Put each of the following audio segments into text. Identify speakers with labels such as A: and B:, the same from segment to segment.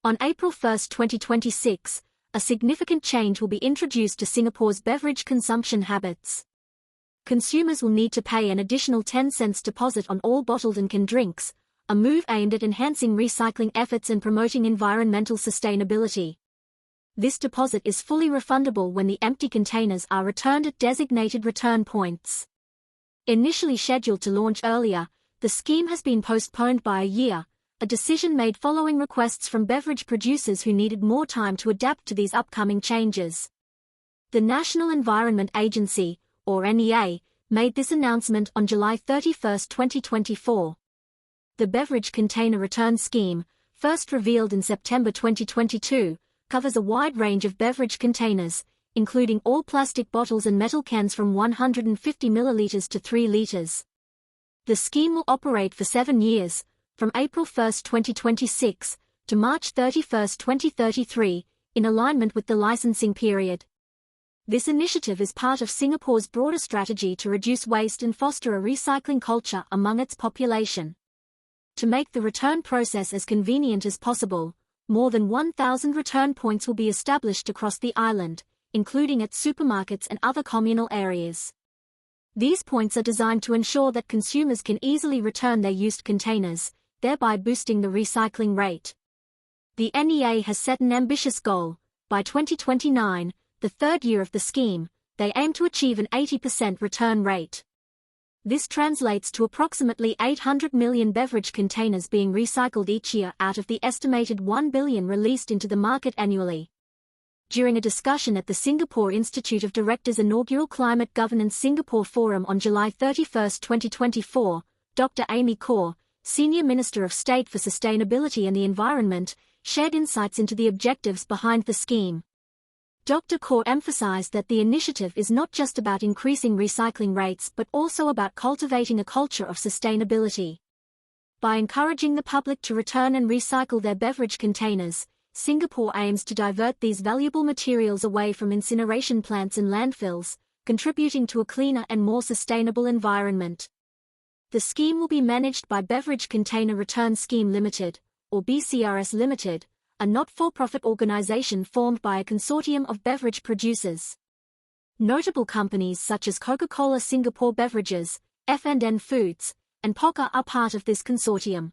A: On April 1, 2026, a significant change will be introduced to Singapore's beverage consumption habits. Consumers will need to pay an additional 10 cents deposit on all bottled and canned drinks, a move aimed at enhancing recycling efforts and promoting environmental sustainability. This deposit is fully refundable when the empty containers are returned at designated return points. Initially scheduled to launch earlier, the scheme has been postponed by a year, a decision made following requests from beverage producers who needed more time to adapt to these upcoming changes. The National Environment Agency, or NEA, made this announcement on July 31, 2024. The Beverage Container Return Scheme, first revealed in September 2022, covers a wide range of beverage containers, including all plastic bottles and metal cans from 150 milliliters to 3 liters. The scheme will operate for 7 years, from April 1, 2026, to March 31, 2033, in alignment with the licensing period. This initiative is part of Singapore's broader strategy to reduce waste and foster a recycling culture among its population. To make the return process as convenient as possible, more than 1,000 return points will be established across the island, including at supermarkets and other communal areas. These points are designed to ensure that consumers can easily return their used containers, thereby boosting the recycling rate. The NEA has set an ambitious goal. By 2029, the third year of the scheme, they aim to achieve an 80% return rate. This translates to approximately 800 million beverage containers being recycled each year out of the estimated 1 billion released into the market annually. During a discussion at the Singapore Institute of Directors' inaugural Climate Governance Singapore Forum on July 31, 2024, Dr. Amy Khor, Senior Minister of State for Sustainability and the Environment, shared insights into the objectives behind the scheme. Dr. Khor emphasized that the initiative is not just about increasing recycling rates but also about cultivating a culture of sustainability. By encouraging the public to return and recycle their beverage containers, Singapore aims to divert these valuable materials away from incineration plants and landfills, contributing to a cleaner and more sustainable environment. The scheme will be managed by Beverage Container Return Scheme Limited, or BCRS Limited, a not-for-profit organization formed by a consortium of beverage producers. Notable companies such as Coca-Cola Singapore Beverages, F&N Foods, and Pokka are part of this consortium.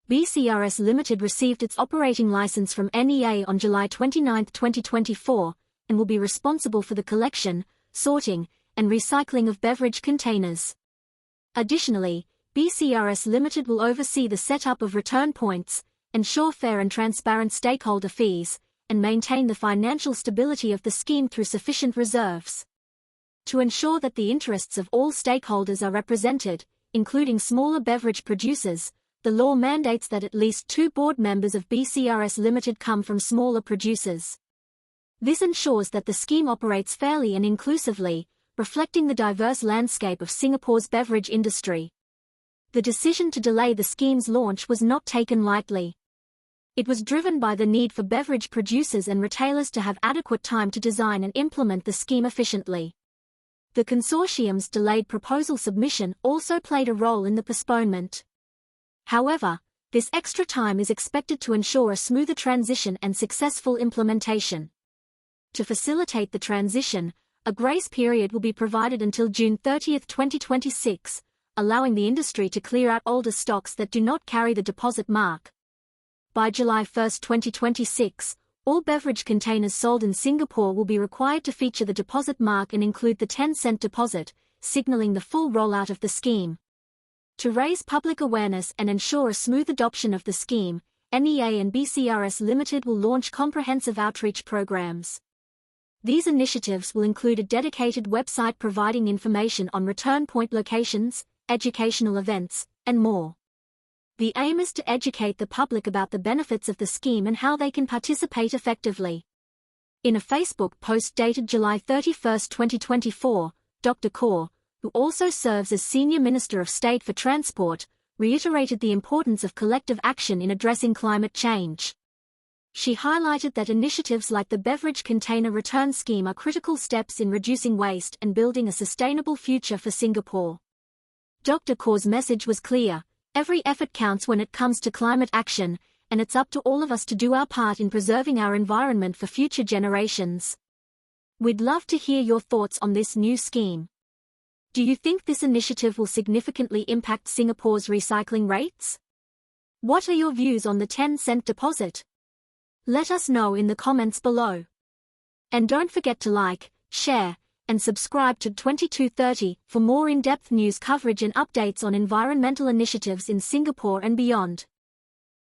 A: BCRS Limited received its operating license from NEA on July 29, 2024, and will be responsible for the collection, sorting, and recycling of beverage containers. Additionally, BCRS Limited will oversee the setup of return points, ensure fair and transparent stakeholder fees, and maintain the financial stability of the scheme through sufficient reserves. To ensure that the interests of all stakeholders are represented, including smaller beverage producers, the law mandates that at least 2 board members of BCRS Limited come from smaller producers. This ensures that the scheme operates fairly and inclusively, reflecting the diverse landscape of Singapore's beverage industry. The decision to delay the scheme's launch was not taken lightly. It was driven by the need for beverage producers and retailers to have adequate time to design and implement the scheme efficiently. The consortium's delayed proposal submission also played a role in the postponement. However, this extra time is expected to ensure a smoother transition and successful implementation. To facilitate the transition, a grace period will be provided until June 30, 2026, allowing the industry to clear out older stocks that do not carry the deposit mark. By July 1, 2026, all beverage containers sold in Singapore will be required to feature the deposit mark and include the 10-cent deposit, signaling the full rollout of the scheme. To raise public awareness and ensure a smooth adoption of the scheme, NEA and BCRS Limited will launch comprehensive outreach programs. These initiatives will include a dedicated website providing information on return point locations, educational events, and more. The aim is to educate the public about the benefits of the scheme and how they can participate effectively. In a Facebook post dated July 31, 2024, Dr. Khor, who also serves as Senior Minister of State for Transport, reiterated the importance of collective action in addressing climate change. She highlighted that initiatives like the Beverage Container Return Scheme are critical steps in reducing waste and building a sustainable future for Singapore. Dr. Khor's message was clear: every effort counts when it comes to climate action, and it's up to all of us to do our part in preserving our environment for future generations. We'd love to hear your thoughts on this new scheme. Do you think this initiative will significantly impact Singapore's recycling rates? What are your views on the 10-cent deposit? Let us know in the comments below. And don't forget to like, share, and subscribe to 2230 for more in-depth news coverage and updates on environmental initiatives in Singapore and beyond.